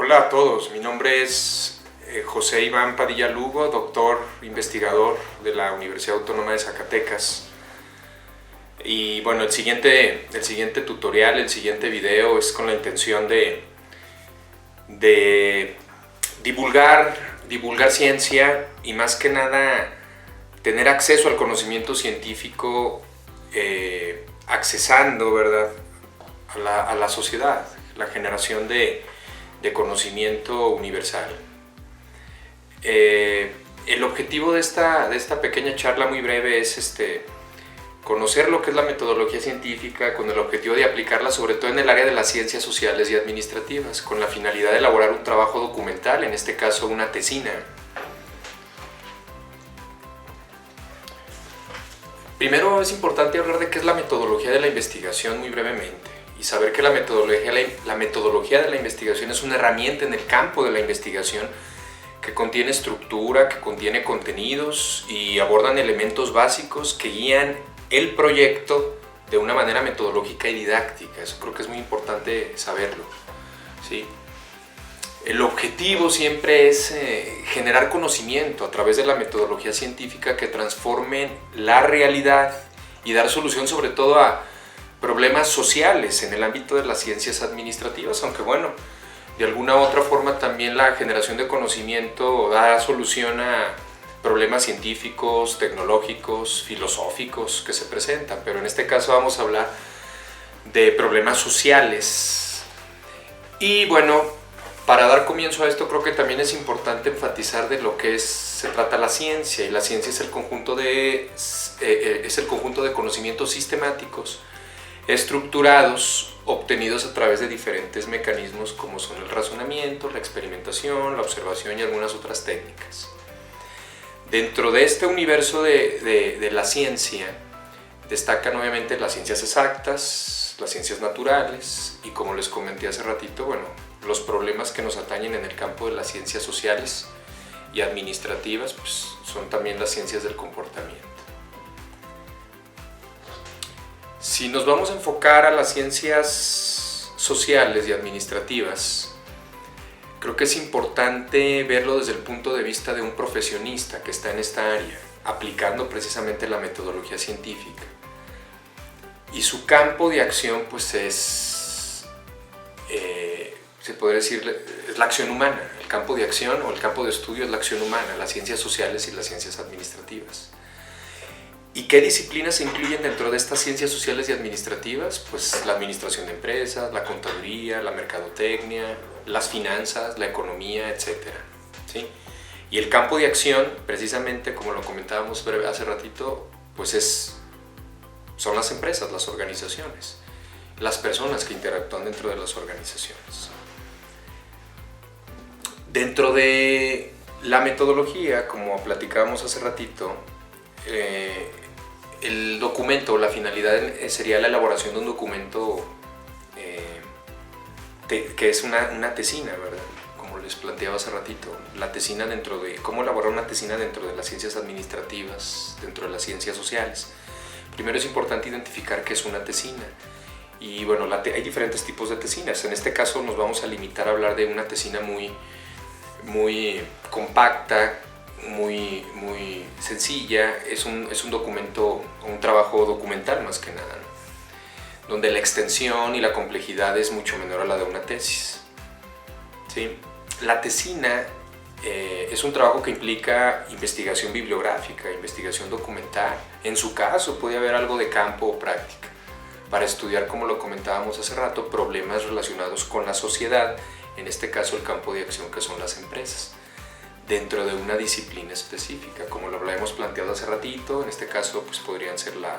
Hola a todos, mi nombre es José Iván Padilla Lugo, doctor investigador de la Universidad Autónoma de Zacatecas. Y bueno, el siguiente tutorial, el siguiente video es con la intención de divulgar ciencia y más que nada tener acceso al conocimiento científico accesando, ¿verdad?, a la sociedad, la generación de conocimiento universal. El objetivo de esta pequeña charla muy breve es conocer lo que es la metodología científica con el objetivo de aplicarla sobre todo en el área de las ciencias sociales y administrativas, con la finalidad de elaborar un trabajo documental, en este caso una tesina. Primero es importante hablar de qué es la metodología de la investigación muy brevemente y saber que la metodología de la investigación es una herramienta en el campo de la investigación que contiene estructura, que contiene contenidos y abordan elementos básicos que guían el proyecto de una manera metodológica y didáctica. Eso creo que es muy importante saberlo, ¿sí? El objetivo siempre es generar conocimiento a través de la metodología científica que transforme la realidad y dar solución sobre todo a problemas sociales en el ámbito de las ciencias administrativas, aunque bueno, de alguna u otra forma también la generación de conocimiento da solución a problemas científicos, tecnológicos, filosóficos que se presentan, pero en este caso vamos a hablar de problemas sociales. Y bueno, para dar comienzo a esto creo que también es importante enfatizar de lo que se trata la ciencia, y la ciencia es el conjunto de conocimientos sistemáticos estructurados, obtenidos a través de diferentes mecanismos como son el razonamiento, la experimentación, la observación y algunas otras técnicas. Dentro de este universo de la ciencia destacan obviamente las ciencias exactas, las ciencias naturales y, como les comenté hace ratito, bueno, los problemas que nos atañen en el campo de las ciencias sociales y administrativas pues son también las ciencias del comportamiento. Si nos vamos a enfocar a las ciencias sociales y administrativas, creo que es importante verlo desde el punto de vista de un profesionista que está en esta área, aplicando precisamente la metodología científica. Y su campo de acción pues se podría decir, es la acción humana. El campo de acción o el campo de estudio es la acción humana, las ciencias sociales y las ciencias administrativas. ¿Y qué disciplinas se incluyen dentro de estas ciencias sociales y administrativas? Pues la administración de empresas, la contaduría, la mercadotecnia, las finanzas, la economía, etc. ¿Sí? Y el campo de acción, precisamente como lo comentábamos hace ratito, pues son las empresas, las organizaciones, las personas que interactúan dentro de las organizaciones. Dentro de la metodología, como platicábamos hace ratito, el documento, la finalidad sería la elaboración de un documento que es una tesina, ¿verdad? Como les planteaba hace ratito, la tesina cómo elaborar una tesina dentro de las ciencias administrativas, dentro de las ciencias sociales. Primero es importante identificar qué es una tesina. Y bueno, hay diferentes tipos de tesinas. En este caso nos vamos a limitar a hablar de una tesina muy compacta, muy sencilla. Es un documento, un trabajo documental más que nada, ¿no? Donde la extensión y la complejidad es mucho menor a la de una tesis, ¿sí? La tesina es un trabajo que implica investigación bibliográfica, investigación documental. En su caso puede haber algo de campo o práctica para estudiar, como lo comentábamos hace rato, problemas relacionados con la sociedad, en este caso el campo de acción que son las empresas, dentro de una disciplina específica, como lo habíamos planteado hace ratito. En este caso pues podrían ser la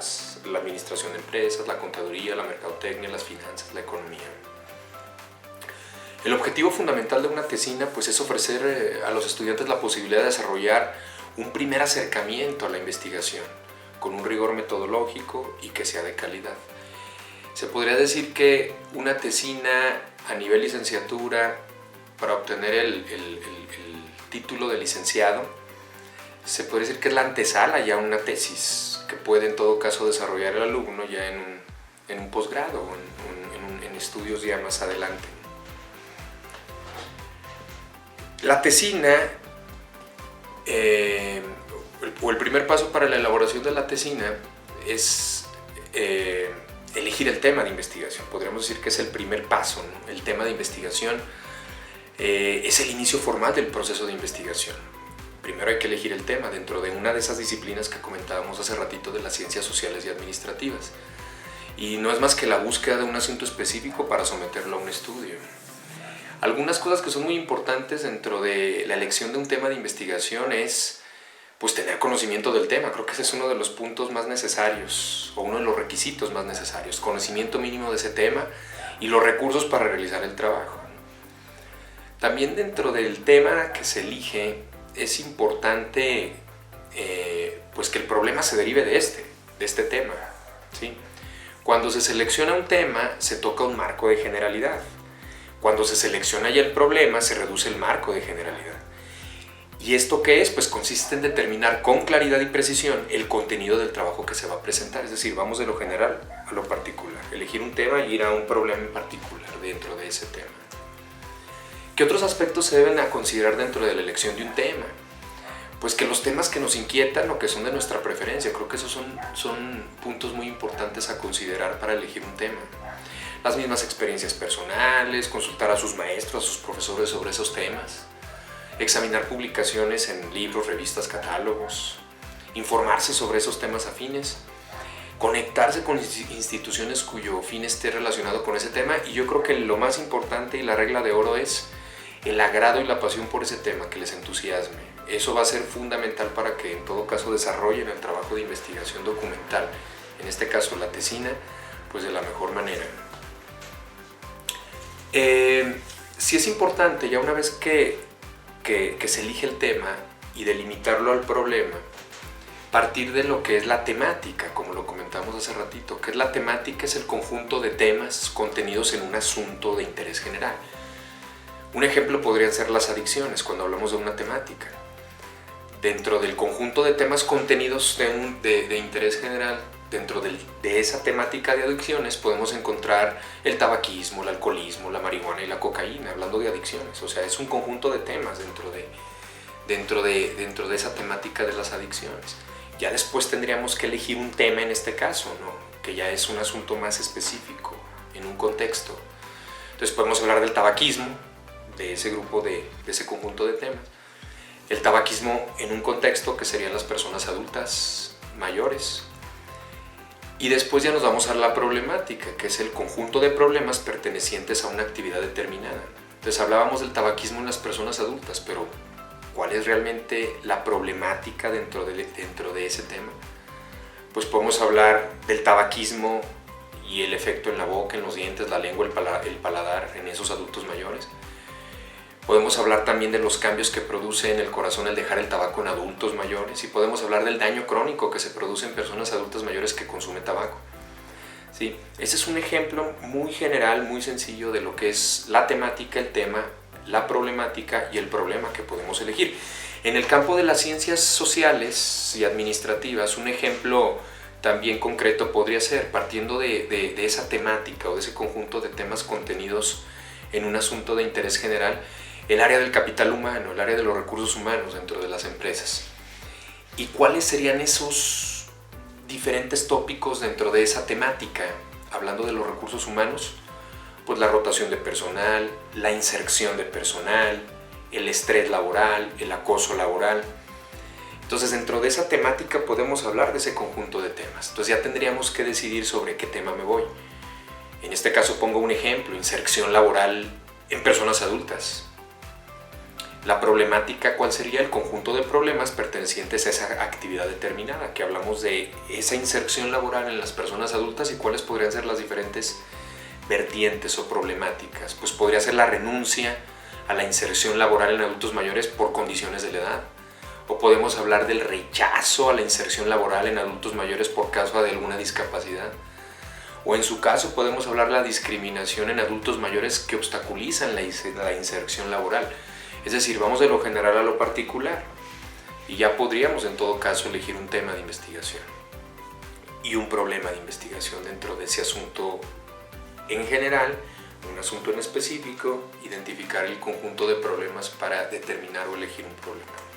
administración de empresas, la contaduría, la mercadotecnia, las finanzas, la economía. El objetivo fundamental de una tesina pues es ofrecer a los estudiantes la posibilidad de desarrollar un primer acercamiento a la investigación con un rigor metodológico y que sea de calidad. Se podría decir que una tesina a nivel licenciatura, para obtener el título de licenciado, se puede decir que es la antesala ya a una tesis que puede en todo caso desarrollar el alumno ya en un posgrado o en estudios ya más adelante. La tesina, o el primer paso para la elaboración de la tesina es elegir el tema de investigación. Podríamos decir que es el primer paso, ¿no? El tema de investigación es el inicio formal del proceso de investigación. Primero hay que elegir el tema dentro de una de esas disciplinas que comentábamos hace ratito, de las ciencias sociales y administrativas. Y no es más que la búsqueda de un asunto específico para someterlo a un estudio. Algunas cosas que son muy importantes dentro de la elección de un tema de investigación es pues tener conocimiento del tema. Creo que ese es uno de los puntos más necesarios, o uno de los requisitos más necesarios: conocimiento mínimo de ese tema y los recursos para realizar el trabajo. También dentro del tema que se elige es importante pues que el problema se derive de este tema, ¿sí? Cuando se selecciona un tema, se toca un marco de generalidad. Cuando se selecciona ya el problema, se reduce el marco de generalidad. ¿Y esto qué es? Pues consiste en determinar con claridad y precisión el contenido del trabajo que se va a presentar. Es decir, vamos de lo general a lo particular. Elegir un tema y ir a un problema en particular dentro de ese tema. ¿Qué otros aspectos se deben a considerar dentro de la elección de un tema? Pues que los temas que nos inquietan o que son de nuestra preferencia. Creo que esos son puntos muy importantes a considerar para elegir un tema. Las mismas experiencias personales, consultar a sus maestros, a sus profesores sobre esos temas, examinar publicaciones en libros, revistas, catálogos, informarse sobre esos temas afines, conectarse con instituciones cuyo fin esté relacionado con ese tema. Y yo creo que lo más importante y la regla de oro es el agrado y la pasión por ese tema, que les entusiasme. Eso va a ser fundamental para que en todo caso desarrollen el trabajo de investigación documental, en este caso la tesina, pues de la mejor manera. Sí es importante, ya una vez que se elige el tema y delimitarlo al problema, partir de lo que es la temática, como lo comentamos hace ratito. Que es la temática, es el conjunto de temas contenidos en un asunto de interés general. Un ejemplo podrían ser las adicciones, cuando hablamos de una temática. Dentro del conjunto de temas contenidos de interés general, dentro de esa temática de adicciones, podemos encontrar el tabaquismo, el alcoholismo, la marihuana y la cocaína, hablando de adicciones. O sea, es un conjunto de temas dentro de esa temática de las adicciones. Ya después tendríamos que elegir un tema en este caso, ¿no? Que ya es un asunto más específico, en un contexto. Entonces podemos hablar del tabaquismo, de ese grupo, de ese conjunto de temas. El tabaquismo en un contexto que serían las personas adultas mayores. Y después ya nos vamos a la problemática, que es el conjunto de problemas pertenecientes a una actividad determinada. Entonces hablábamos del tabaquismo en las personas adultas, pero ¿cuál es realmente la problemática dentro de ese tema? Pues podemos hablar del tabaquismo y el efecto en la boca, en los dientes, la lengua, el paladar en esos adultos mayores. Podemos hablar también de los cambios que produce en el corazón el dejar el tabaco en adultos mayores, y podemos hablar del daño crónico que se produce en personas adultas mayores que consumen tabaco. ¿Sí? Ese es un ejemplo muy general, muy sencillo de lo que es la temática, el tema, la problemática y el problema que podemos elegir. En el campo de las ciencias sociales y administrativas, un ejemplo también concreto podría ser, partiendo de esa temática o de ese conjunto de temas contenidos en un asunto de interés general, el área del capital humano, el área de los recursos humanos dentro de las empresas. ¿Y cuáles serían esos diferentes tópicos dentro de esa temática? Hablando de los recursos humanos, pues la rotación de personal, la inserción de personal, el estrés laboral, el acoso laboral. Entonces, dentro de esa temática podemos hablar de ese conjunto de temas. Entonces ya tendríamos que decidir sobre qué tema me voy. En este caso pongo un ejemplo: inserción laboral en personas adultas. La problemática, ¿cuál sería? El conjunto de problemas pertenecientes a esa actividad determinada, que hablamos de esa inserción laboral en las personas adultas. ¿Y cuáles podrían ser las diferentes vertientes o problemáticas? Pues podría ser la renuncia a la inserción laboral en adultos mayores por condiciones de la edad. O podemos hablar del rechazo a la inserción laboral en adultos mayores por causa de alguna discapacidad. O en su caso podemos hablar de la discriminación en adultos mayores que obstaculizan la inserción laboral. Es decir, vamos de lo general a lo particular, y ya podríamos en todo caso elegir un tema de investigación y un problema de investigación dentro de ese asunto en general un asunto en específico, identificar el conjunto de problemas para determinar o elegir un problema.